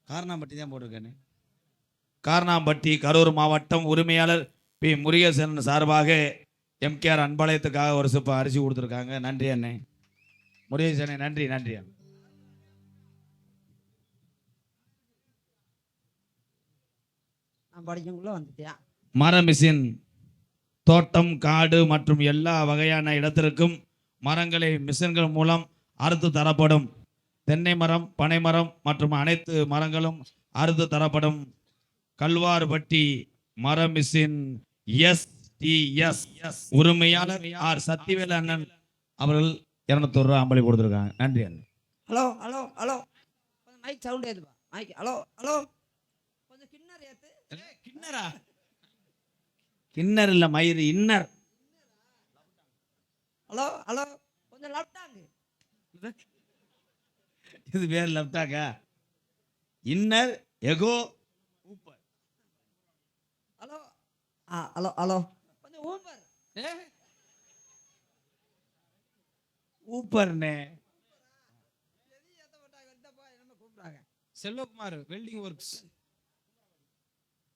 காரணாம்பட்டி தான் போட்டிருக்கேன். காரணாம்பட்டி கரூர் மாவட்டம் உரிமையாளர் பி முருகேசன் சார்பாக எம்கேஆர் அன்பாளையத்துக்காக ஒரு சிப்ப அரிசி கொடுத்துருக்காங்க. நன்றி அண்ணே முருகேசனே, நன்றி நன்றி. மரமிஷின் தோட்டம் காடு மற்றும் எல்லா வகையான இடத்திற்கும் மரங்களை மிஷின்கள் மூலம் அறுத்து தரப்படும். தென்னை மரம், பனை மரம் மற்றும் அனைத்து மரங்களும் அறுத்து தரப்படும். கல்வார்பட்டி மரமிஷின் STS உரிமையாளர் ஆர் சத்திவேல் அண்ணன் அவர்கள் 200 ரூபாய் அம்பளி கொடுத்துருக்காங்க. நன்றி அண்ணன். Hello hello hello mic sound ஏதுப்பா மைக். ஹலோ ஹலோ கொஞ்சம் கிண்ணர் ஏத்து. கிண்ணரா? கிண்ணர் இல்ல மயிறு, இன்னர். ஹலோ ஹலோ கொஞ்சம் லெஃப்டாங்க. இது வேற லெஃப்டாக்கா? இன்னர் எகோ ஊப்பர். ஹலோ ஹலோ ஹலோ கொஞ்சம் ஊப்பர். ஊப்பர்னே. Selvakumar welding works.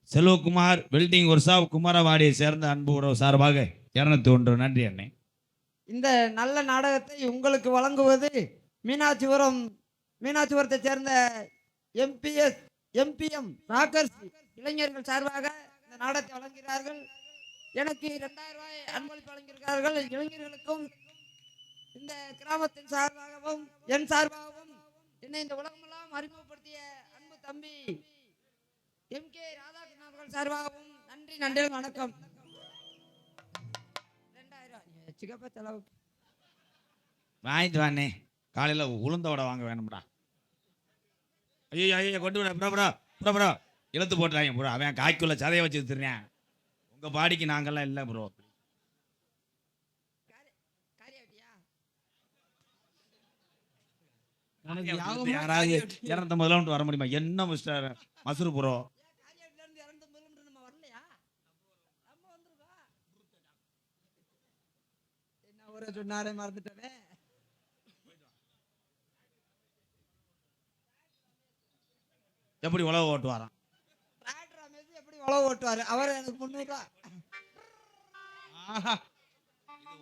Selvakumar welding works of குமாரவாடியை சேர்ந்த அன்பு உறவு சார்பாக 201. நன்றி அண்ணே. இந்த நல்ல நாடகத்தை உங்களுக்கு வழங்குவது மீனாட்சிபுரத்தை சேர்ந்த MPM ராக்கர்ஸ் இளைஞர்கள் சார்பாக இந்த நாடகத்தை வழங்குகிறார்கள். எனக்கு 2000 ரூபாய் அன்பளிப்பு வழங்கியிருக்கிறார்கள். இளைஞர்களுக்கும் இந்த கிராமத்தின் சார்பாகவும் என் சார்பாகவும் என்னை இந்த உலகமெல்லாம் அறிமுகப்படுத்திய அன்பு தம்பி MK ராதாகிருஷ்ணன் அவர்கள் சார்பாகவும் நன்றி நன்றி வணக்கம். 2000 சிகப்பா செலவு வாங்கிட்டு வானே. காலையில உளுந்த வடை வாங்க வேணும்டா. ஐயோ ஐயோ கொண்டு விட ப்ரோ இழுத்து போட்டுறாங்க ப்ரோ. அவன் காய்க்குள்ள சதையை வச்சு திருறேன். உங்க பாடிக்கு நாங்கெல்லாம் இல்லை ப்ரோ. யாராவது 250 வர முடியுமா? என்ன மிஸ்டர் மசூர் ப்ரோ? சொன்னாரே மறந்துட்டே. எப்படி உழவு ஓட்டுவாராம்? எப்படி உழவு ஓட்டுவாரு அவர்? எனக்கு 300 ரூபா.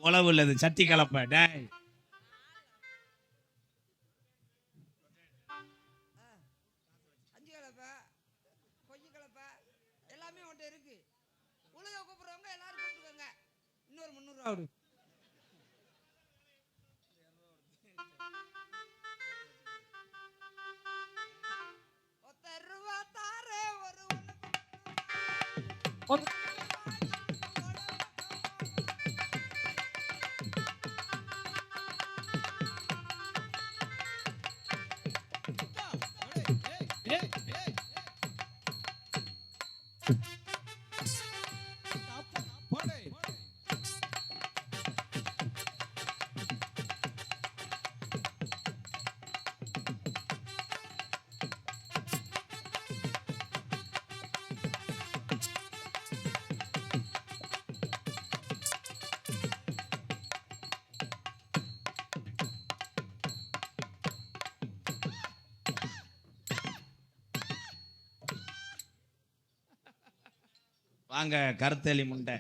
உழவு இல்லது சட்டி கலப்ப. டேய் அஞ்சு கலப்ப கொய்ய கலப்ப எல்லாமே ஒன்றை இருக்கு. உழுக கூப்பிடுறவங்க எல்லாரும் கூப்பிட்டுக்கோங்க. இன்னொரு 300 ரூபா விடு. வாங்க கருத்தேலி முண்டை.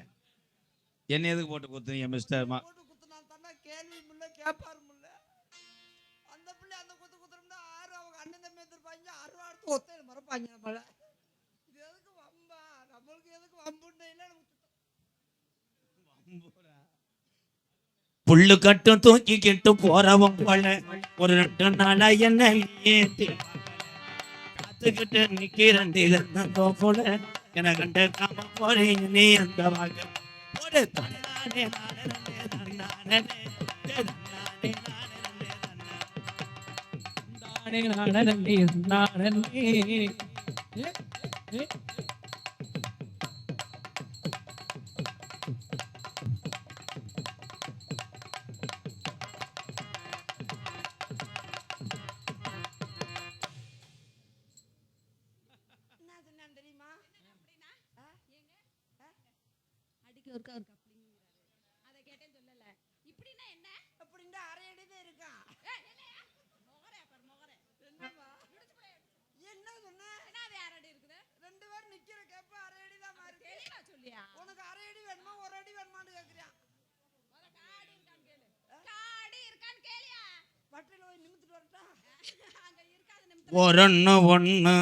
என்ன எதுக்கு போட்டு குத்துறீங்க மிஸ்டர்? போட்டு குத்துனா தானே கேள்வி முல்ல கேப்பார் முல்ல. அந்த பிள்ளை அந்த குத்துறோம்னா 6 அவங்க அண்ணன் தம்பி எடுத்துப்பாங்க. 6 அடுத்து ஒத்தையில மறப்பாங்க நம்மள. இது எதுக்கு வம்பா? நம்மளுக்கு எதுக்கு வம்புன்னு இல்ல. புல்லு கட்டும் தூக்கிக்கிட்டு போறவங்க போல ஒரு 2 நாளா என்ன ஏத்தி காத்துக்கிட்டு நிக்கிறண்டி போல என கண்ட காம போறீங்க நீ அந்த வாங்க போடு. தானே ஒரு கப்ளிங் அதை கேட்டேன்னு சொல்லல. இப்படின்னா என்ன? அப்படின்னா அரை அடி தான் இருக்கான். போய் நிமித்துட்டு வரட்டா? ஒன்னு ஒன்னு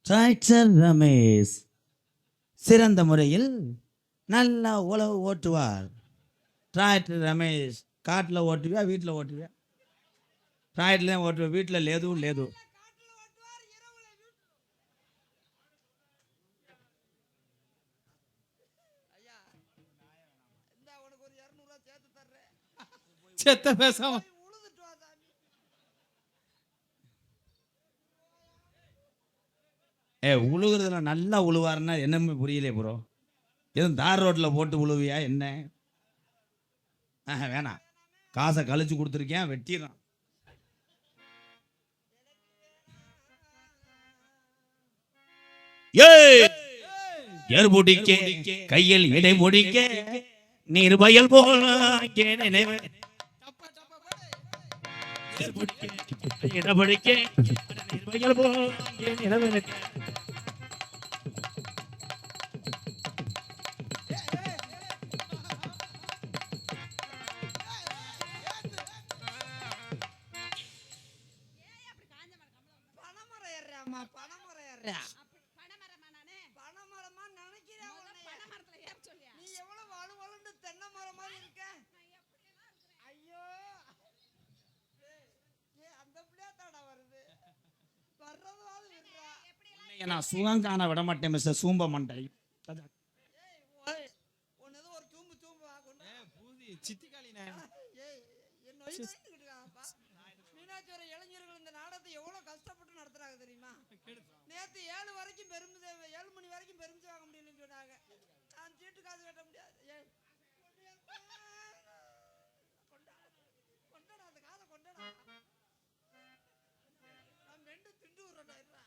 டிராக்டர் ரமேஷ் சிறந்த முறையில் நல்லா உழவு ஓட்டுவார். டிராக்டர் ரமேஷ் காட்டில் ஓட்டுவியா வீட்டில் ஓட்டுவியா? டிராக்டர்ல தான் ஓட்டுவேன், வீட்டில் லேது லேது. காட்டுல ஓட்டுவார், இரவுல ஐயா இந்த உனக்கு ஒரு 200 ரூபாய் சேர்த்து தர்றேன். செத்த பேசாம போய் உழுதுட்டு வா சாமி. உழுகுறதுல நல்லா உழுவாருன்னா என்னமே புரியலையே ப்ரோ. எதுவும் தார் ரோட்டில் போட்டு உழுவியா என்ன? வேணாம், காசை கழிச்சு கொடுத்துருக்கேன், வெட்டிடுறான். ஏர் பிடிக்க கையில் இடை முடிக்க நீர் வயல் போல இடபிடிக்க நீர் வயல் போல பனைமரம் ஏறுறாம்மா, பனைமரம் ஏறுறா. பனைமரமா நினைக்கிறேன் உன்னைய. நீ எவ்வளவு வலுவலுன்னு தென்னை மரம் மாதிரி இருக்க. ஐயோ அந்த பிள்ளையாத்தாடா வருது. வர்றதாவது விடுறா. நான் சுகம் காண விட மாட்டேன் மிஸ்டர் சூம்ப மண்டை. உன்னது ஒரு தூம்பு தூம்பு கொண்டு பூதி சித்திகாலினே. ஏய் என்ன நொய்துக்கிட்டு இருக்காப்பா. மீனாட்சிபுரம் இளைஞர்கள் இந்த நாடகத்தை எவ்வளவு கஷ்டப்பட்டு நடத்துறாங்க தெரியுமா? நேத்து 7 வரைக்கும் 7 மணி வரைக்கும் பெருமிச்சு வாங்க முடியலன்னு சொன்னாங்க. நான் சீட்டு காசு கட்ட முடியாது. ஏய் கொண்டடா அந்த காதை கொண்டடா. நான் மெண்டு திண்டு விடுறேன்டா.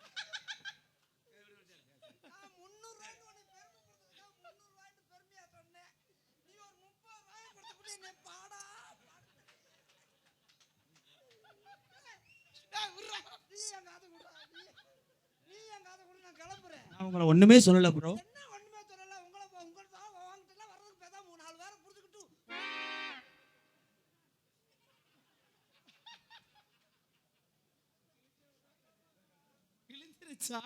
நான் 300 ரூபாய்க்கு உனக்கு பெருமை கொடுத்ததுக்காக 300 ரூபாய்க்கு பெருமையா சொன்னேன். நீ ஒரு 30 ரூபாய் கொடுத்துட்டு என்ன பாடா நான் உங்களை ஒண்ணுமே சொல்லல ப்ரோ. என்ன ஒண்ணுமே சொல்லல. உங்களை வாங்கிட்டு வர்றதுக்கு பேசா 3-4 பேரை புடிச்சுக்கிட்டு கிழிஞ்சிருச்சா?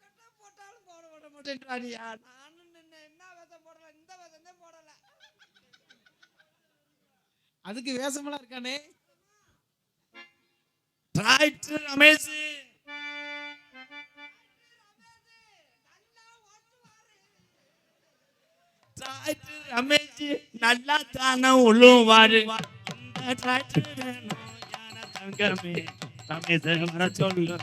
கட்ட போட்டாலும் போட விட மாட்டேன்றானியா. நானும் என்ன வேஷம் போடல, இந்த வேஷமே போடல. அதுக்கு வேஷமெல்லாம் இருக்கானே. டிராக்டர் ரமேஷ் டிராக்டர் ரமேஷ் நல்லா தானே உழுவாரு. இந்த டிராக்டர் வேணும் ஞான தங்கமே ரமேஷ் வர சொல்லு.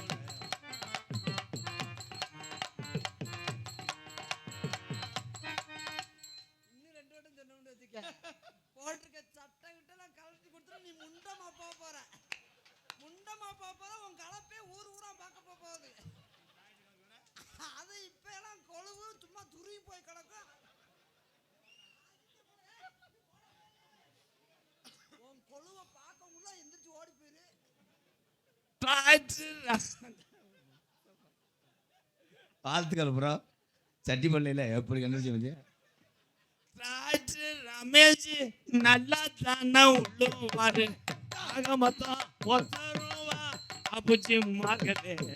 இன்னும் 2 வட்டம் சொன்னோம்னு வச்சுக்க. போட்டிருக்க சட்டை கிட்டலாம் கழட்டி கொடுத்துட்டு நீ முண்டமா போக போற. முண்டமா போக போற. உன் கலப்பே ஊர் ஊரா பார்க்க போகுது. அது இப்ப எல்லாம் கொழுவு சும்மா துருவி போய் கிடக்கும். உன் கொழுவை பார்க்கவுள்ள எந்திரிச்சு ஓடி போயிரு. வாழ்த்துக்கள் ப்ரோ. சட்டிப்பள்ளியில எப்படி கண்டுபிடிச்சு? டிராக்டர் ரமேஷ் நல்லா தானே உழுவாரு. ஆக மொத்தம் 1 ரூபா அப்புச்சி மார்க்கெட்டு.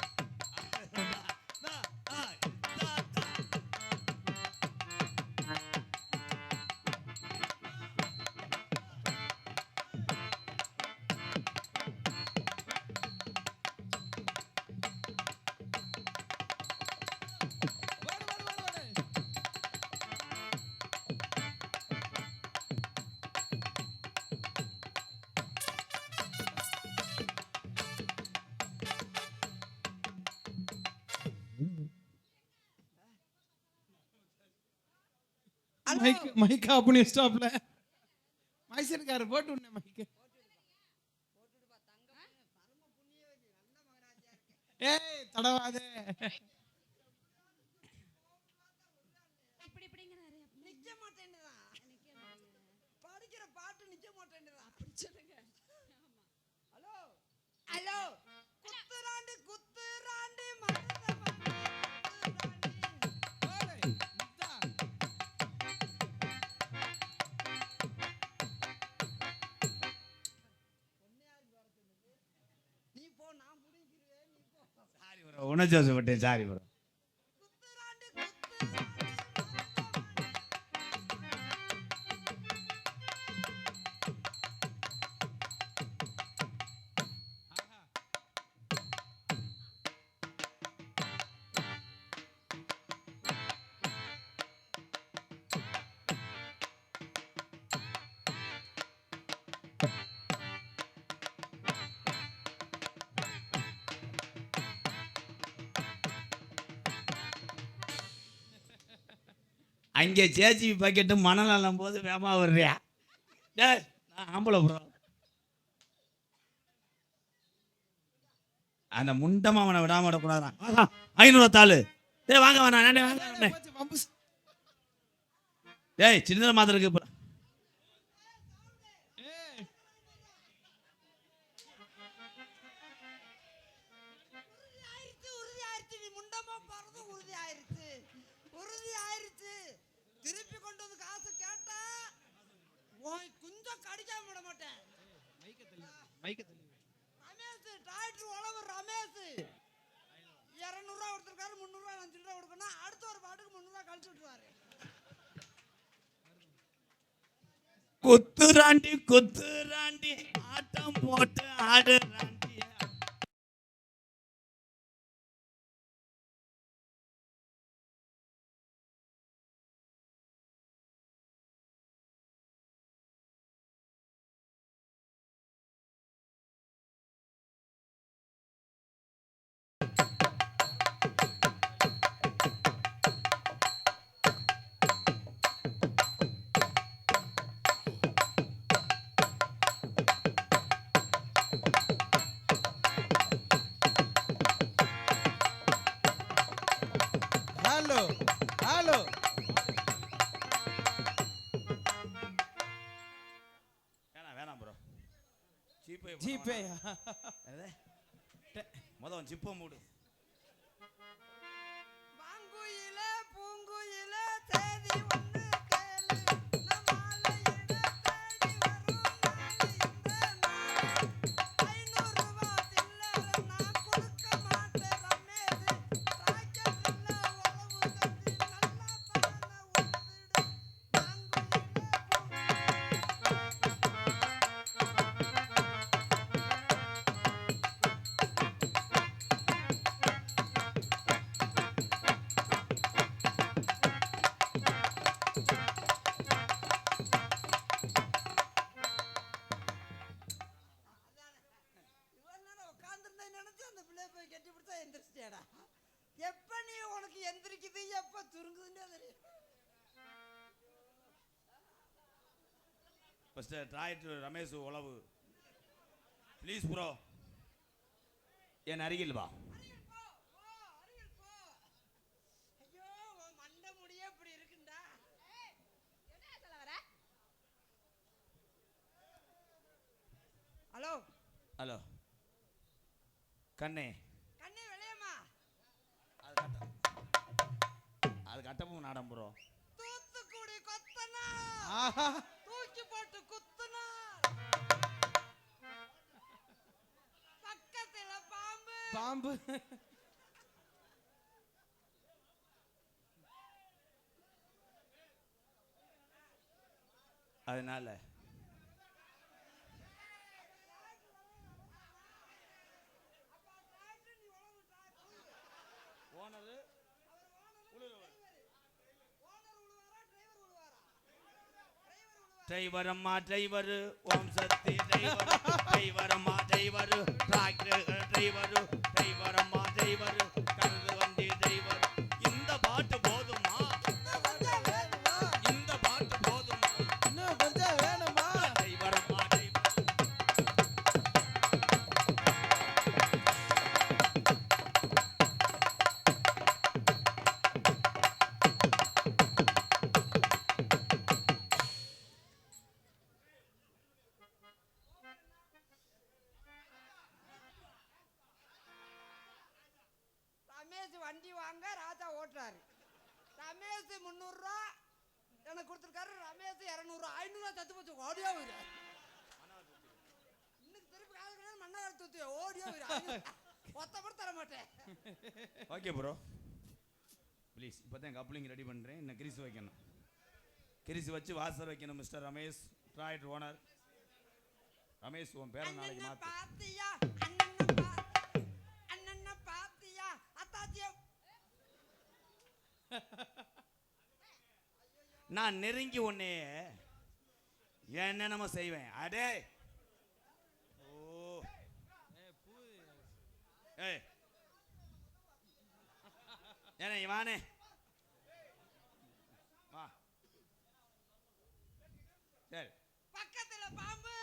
மைக் ஆஃப் பண்ணி ஸ்டாப்ல மைசூர்கார போட்டு விடுனே மைக். ஏய் தடவாதே. நிக்க மாட்டேன்னுதான். படிக்கிற பாட்டு நிக்க மாட்டேன்னுதான். சொல்லுங்க. ஹலோ ஹலோ குத்துராண்டி குத்துராண்டி மருத உணர்ச்சி வசப்பட்டேன், சாரி ப்ரோ. அங்கே ஜேசிபி பாக்கெட்டு மணல் அள்ளும் போது வேமா வர்றியா? டேய், நான் ஆம்பளை ப்ரோ. அந்த முண்டமா அவனை விடாம விடக்கூடாதான். 500 தாளு. டேய் வாங்க வேணாம், வாங்க வேணாம். போச்சு, பம்பு. டேய் சின்ன மாதிரி இருக்கு. ஏய், உறுதியாயிருச்சு, நீ முண்டமா போறது உறுதியாயிருச்சு. திருப்பி கொண்டு வந்து காசு கேட்டா கொஞ்சம் கடிக்காம விட மாட்டேன். மைக்க தள்ளி. ரமேஷ் டிராக்டர் உழவு ரமேஷ் 200 ரூபா கொடுத்துருக்காரு, 300 ரூபா நான் சில்லறை கொடுக்கணும். அடுத்த ஒரு பாட்டுக்கு 300 ரூபா கழிச்சு விட்டுருவாரு. குத்துராண்டி ஆட்டம் போட்டு ஆடுறாண்டி. Hello hello. வேணாம் ப்ரோ. ஜிபே மொதல் ஜிப்பை மூடு. பாங்குயிலே பூங்குயிலே தேதி ஒன்று கேளு, நம் மாலையிட தேடி வரும் நாளை இந்த நாள். 500 ரூபா சில்லறை நான் கொடுக்க மாட்டேன் ரமேஷ். ராக்கெட்டில் உழவு தட்டி நல்லா பானை உழுதுடும். எப்ப நீ உனக்கு எந்திரிக்குது எப்ப துருங்குதுன்னே தெரியும். ஃபர்ஸ்ட் டிராக்டர் ரமேஷ் உழவு. ப்ளீஸ் ப்ரோ, என் அருகில் வா. ஐயோ உன் மண்டை முடியே இப்படி இருக்குண்டா. ஹலோ ஹலோ கண்ணே, கண்ணே வெளியம்மா. அது கட்டமும் நாடம் ப்ரோ. தூத்துக்குடி கொத்தனா ஆஹா. தூக்கி போட்டு குத்துனா பக்கத்துல பாம்பு. பாம்பு. அதனால டிரைவர் அம்மா டிரைவர், ஓம் சக்தி டிரைவர், டிரைவர் அம்மா டிரைவர், டிராக்டர் டிரைவர், டிரைவர் அம்மா டிரைவர், கருது வண்டி டிரைவர். இந்த பாட்டு போதுமா? இந்த பாட்டு போதுமா? இன்னும் கொஞ்சம் வேணுமா? டிரைவர் அம்மா டிரைவர். ரமேஷ் வண்டி வாங்க ராஜா ஓட்டுறாரு. ரமேஷ் 300 ரூபா எனக்கு கொடுத்துருக்காரு. ரமேஷ் 200 ரூபா 500 ரூபா தத்து போச்சு. ஓடியா போயிரு. இன்னைக்கு திருப்பி காசு கிடையாது, மண்ணார் தூத்து ஓடியா போயிரு. ஒத்த கூட தர மாட்டேன். Okay bro please. இப்போ தான் கப்ளிங் ரெடி பண்ணுறேன். இன்னும் கிரிசு வைக்கணும். கிரிசு வச்சு வாசல் வைக்கணும். மிஸ்டர் ரமேஷ் ட்ராய்ட் ஓனர் ரமேஷ், உன் பேரை நாளைக்கு அண்ணனை மாற்று. பாத்தியா அண்ணனை பாத்தியா அத்தாச்சியா. நான் நெருங்கி உன்னைய என்னென்னமோ செய்வேன். அடே ஓ ஏய் ஏனே வானே வா. சரி பக்கத்துல பாம்பு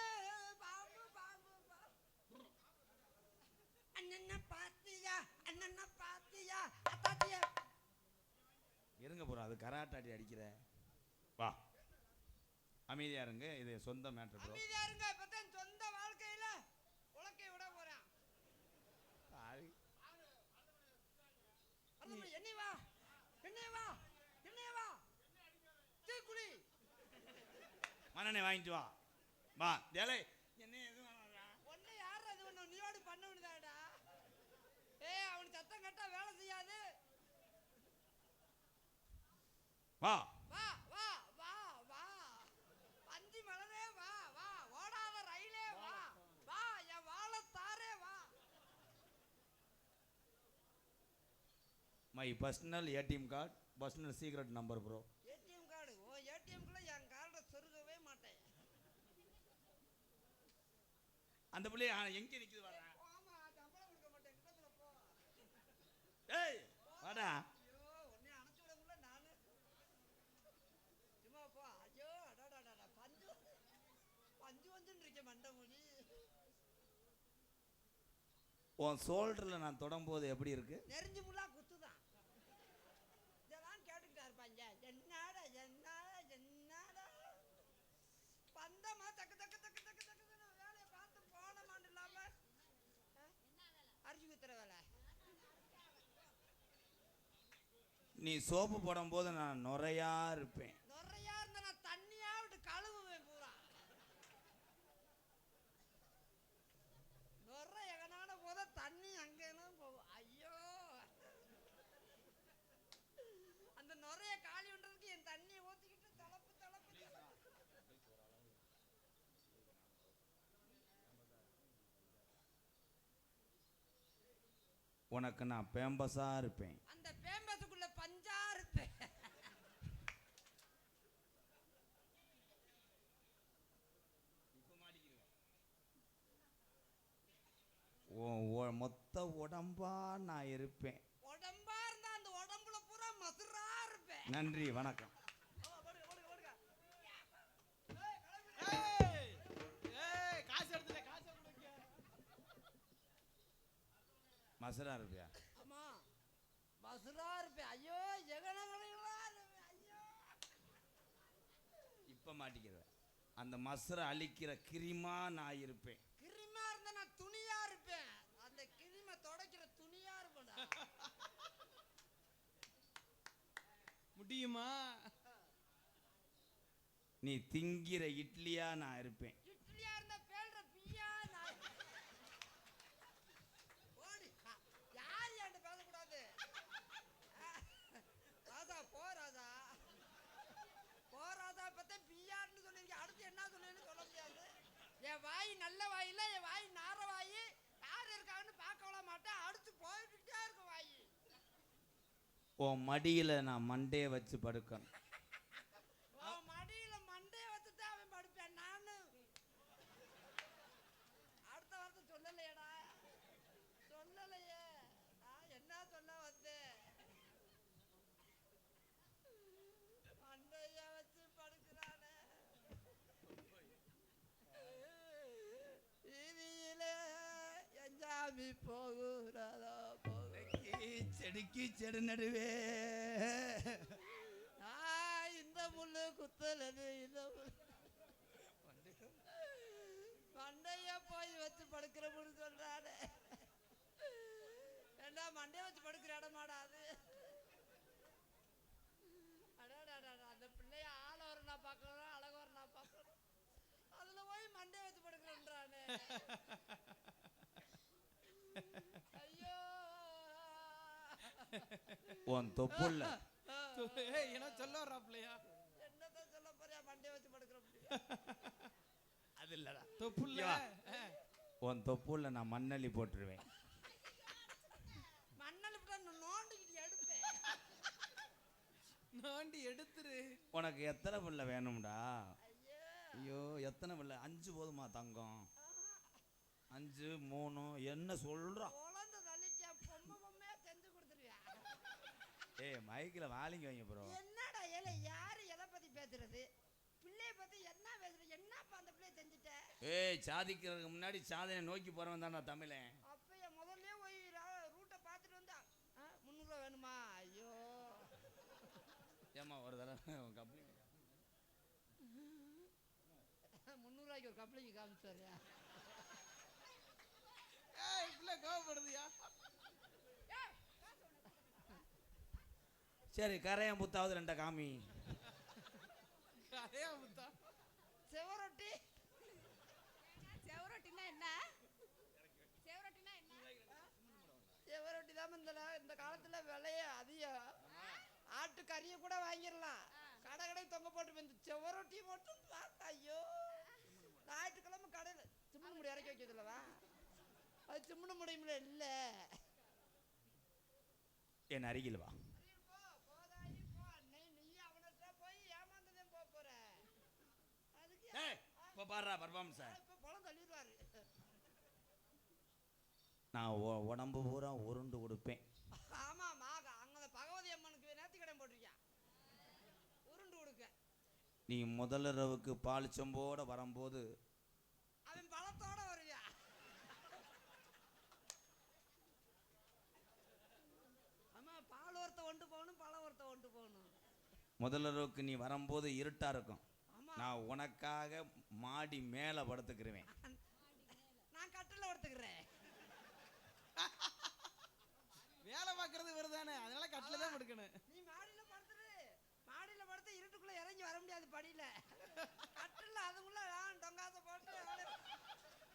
பாம்பு பாம்பு பாம்பு. அண்ணனை பாத்தியா அத்தாச்சியா. இருங்க ப்ரோ, அது கராட்டாடி அடிக்கிற. வா அமைதியா இருங்க. இது சொந்த மேட்ரு ப்ரோ. அமைதியா இருங்க. இப்பதான் சொந்த வாழ்க்கையில உலக்கை விட போறேன். என்னை வா தீக்குழி மண்ணெண்ணெய் வாங்கிட்டு வா. வா தேலை என்ன எதுவும் ஒன்னை யார் அது ஒண்ணு நீயோடு பண்ண விடுதாடா. ஏய் அவன் சத்தம் கட்டா வேலை செய்யாது. வா வா வா வா வா பஞ்சி மலரே வா வா ஓடாத ரயிலே வா வா என் வாழத்தாரே வா. My personal ATM card, personal secret number bro. ATM card. ஓ ஏடிஎம்க்குள்ள என் கார்டை சொருகவே மாட்டேன். அந்த பிள்ளை எங்க நிக்குது வர. ஆமா சம்பளம் கொடுக்க மாட்டேன். கிட்டத்துல போ. ஏய் வாடா. ஐயோ உன்னை அணைச்சு விட முடியல நானு. சும்மா போ. ஐயோ அடாடாடா பஞ்சு வந்துன்னு இருக்க மண்டை மொழி. உன் ஷோல்டரில் நான் தொடும்போது எப்படி இருக்கு? நெறிஞ்சு முள்ளா குத்துதான். இதெல்லாம் கேட்டுக்கிட்டா இருப்பாங்க. என்னடா பந்தமா தக்கு வேலையை பார்த்து போனமான்னு இல்லாம அரிசி குத்துற வேலை. நீ சோப்பு போடும்போது நான் நுரையா இருப்பேன். நுறையா இருந்தா நான் தண்ணியா விட்டு கழுவுவேன் பூரா. நுரை எகனான போத தண்ணி அங்கேனும் போகும். ஐயோ அந்த நுரைய காலி பண்றதுக்கு என் தண்ணியை ஊத்திக்கிட்டு தளப்பு. உனக்கு நான் பேம்பஸா இருப்பேன். அந்த பேம்பஸுக்குள்ள பஞ்சா இருப்பேன். மொத்த உடம்பா நான் இருப்பேன். உடம்பா இருந்தா அந்த உடம்புல பூரா மதுரா இருப்பேன். நன்றி வணக்கம். காசு எடுத்துல காசு மசுரா இருப்பியா? ஆமா மதுரா இருப்பேன். ஐயோ ஜெகனங்களா இருப்பேன். ஐயோ இப்ப மாட்டிக்கிறேன். அந்த மசுரை அழிக்கிற கிரிமா நான் இருப்பேன். கிருமியா இருந்தா நான் துணியா இருப்பேன். அந்த கிருமி துடைக்கிற துணியா இருப்பேன்டா. முடியுமா? நீ திங்கிற இட்லியா நான் இருப்பேன். இட்லியா இருந்தா பேல்ற பியா நான். ஓடி யார் ஏன்ட பேசக்கூடாது. ராஜா போ ராஜா பத்தே பியான்னு சொல்லிருக்கேன். அடுத்து என்ன சொல்லுன்னு சொல்ல முடியாது. என் வாய் நல்ல வாய் இல்ல, என் வாய் நார வாய். யார் இருக்காங்கன்னு பார்க்க விட மாட்டேன். அடுத்து போயிட்டே இருக்கும் வாய். உன் மடியில நான் மண்டையை வச்சு படுக்கணும். மடியில மண்டைய வச்சுட்டு அவன் படுப்பேன் நானு. அடுத்த வார்த்தை சொல்லலையேடா. சொல்லலையே நான் என்ன சொல்ல வந்தேன். மண்டைய வச்சு படுக்கிறானே. வீதியிலே எஞ்சாமி போகிறதோ செடிக்கு செடு நடுவே இந்த முள்ளு குத்தலது. இந்த மண்டைய போய் வச்சு படுக்கிற முன்னு சொல்றானே. ஏண்டா மண்டைய வச்சு படுக்கிற இடமாடா அது. அந்த பிள்ளைய ஆள ஒரு நான் பார்க்கணும், அழக ஒரு நான் பார்க்கணும். அதுல போய் மண்டைய வச்சு படுக்கிறேன்றானே. ஐயோ உன் தொப்புள்ள ஏய் என்ன சொல்ல வர்றாப்லையா? என்னதான் சொல்ல போறியா? மண்டே வச்சு படுக்கிற முடியும். அது இல்லடா, தொப்புள்ள உன் தொப்புள்ள நான் மண்ணள்ளி போட்டுருவேன். மண்ணல் இப்படி நோண்டிக்கிட்டு எடுப்பேன். நோண்டி எடுத்துரு. உனக்கு எத்தனை பிள்ளை வேணும்டா? ஐயோ ஐயோ, எத்தனை பிள்ளை? 5 போதுமா தங்கம்? 5 3 என்ன சொல்றா? குழந்தை தள்ளிச்சா பொம்மையா செஞ்சு கொடுத்துருவியா? ஏய், மைக்கில் வாலிங்க வைங்க ப்ரோ. என்னடா ஏல யாரு எதை பத்தி பேசுறது? பிள்ளைய பத்தி என்ன பேசுறது? என்னப்பா அந்த பிள்ளைய செஞ்சுட்ட? ஏய், சாதிக்கிறதுக்கு முன்னாடி சாதனை நோக்கி போறவன் தான் நான் தமிழன். அப்ப முதல்ல போய் ரூட்டை பார்த்துட்டு வந்தா 300 ரூபா வேணுமா? ஐயோ ஏமா ஒரு தடவை கப்ளிங் 300 ரூபாய்க்கு ஒரு கப்ளிங் காமிச்சாரியா? ஏய் பிள்ளை கோவப்படுதுயா. சரி, கரையான் புத்தாவது 2 காமி. அதே முத்தா. செவரொட்டி செவரொட்டினா என்ன? செவரொட்டினா என்ன? செவரொட்டி தான் இந்த காலத்துல விலைய அதிகம். ஆட்டு கறியை கூட வாங்கிடலாம். கடை தொங்க போட்டு வந்து செவரொட்டி மட்டும் பார்த்தா ஐயோ. ஞாயிற்றுக்கிழமை கடையில் சிம்முனு முடி இறக்கி வைக்கிறதுலவா? அது சிம்முனு முடியுமில்ல. இல்லை என் அருகில் வா. போய் ஏமாந்ததையும் போற அதுக்கு இப்போ பாடுறா பர்ஃபார்மன்ஸ். இப்ப பழம் தள்ளிடுவாரு. நான் உடம்பு பூரா உருண்டு கொடுப்பேன். ஆமாமா, அங்க பகவதி அம்மனுக்கு நேர்த்தி கடன் போட்டிருக்கேன். உருண்டு கொடுக்க நீ முதல் இரவுக்கு பால் சொம்போட வரும்போது அவன் பழத்தோட வருவியா? ஆமா, பால் ஒருத்த ஒன்று போகணும், பழம் ஒருத்த ஒன்று போகணும். முதல் இரவுக்கு நீ வரும்போது இருட்டா இருக்கும். ஆமா, நான் உனக்காக மாடி மேலே படுத்துக்கிருவேன். நான் கட்டில படுத்துக்கிறேன். வேலை பார்க்கறது வருதானே, அதனால கட்டில தான் படுக்கணும். நீ மாடியில படுத்துரு. மாடியில படுத்து இருட்டுக்குள்ள இறங்கி வர முடியாது படியில. கட்டில அதுக்குள்ள டொங்காசை போட்டு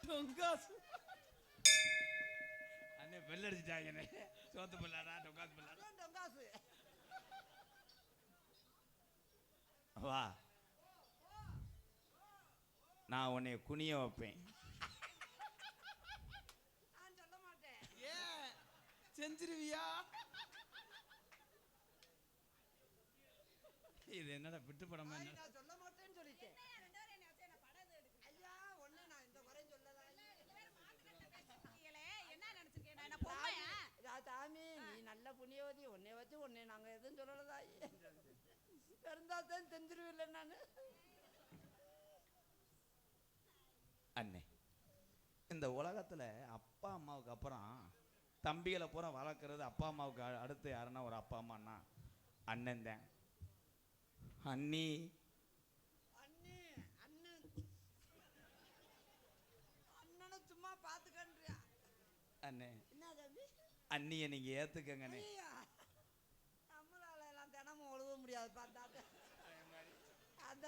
டொங்காசு. அண்ணே பெல் அடிச்சிட்டாங்கண்ணே. சோத்து பிள்ளாடா, டொங்காசு பிள்ளாடா. டொங்காசு. வா, நான் உன்னை குனிய வைப்பேன். நான் சொல்ல மாட்டேன். ஏன் செஞ்சிருவியா? இது என்னடா விட்டு படமா? என்ன நான் சொல்ல மாட்டேன்னு சொல்லிட்டேன். ரெண்டு பேரும் என்னை வச்சு என்ன படம் எடுக்கிறீங்க? ஐயா ஒண்ணு நான் இந்த குறையும் சொல்லதா? பேசுறீங்களே, என்ன நினைச்சிருக்கேன்? நான் என்ன பொம்மையா? சாமி, நீ நல்ல புண்ணியவதி. உன்னை வச்சு உன்னை நாங்க எதுவும் சொல்லலதா. இருந்தாதான் தெரிஞ்சிருவில்ல நான். அண்ணே, இந்த உலகத்துல அப்பா அம்மாவுக்கு அப்புறம் தம்பிகளை பூரா வளர்க்குறது அப்பா அம்மாவுக்கு அடுத்து யாருன்னா ஒரு அப்பா அம்மான்னா அண்ணன் தான். அண்ணி அண்ணி அண்ணன் அண்ணனை சும்மா பாத்துக்கன்றியா? அண்ணே, என்ன தம்பி? அண்ணியை நீங்க ஏத்துக்கங்கண்ணே. ஐயா, நம்மளால எல்லாம் தினமும் ஒழுக முடியாது. பார்த்தா அந்த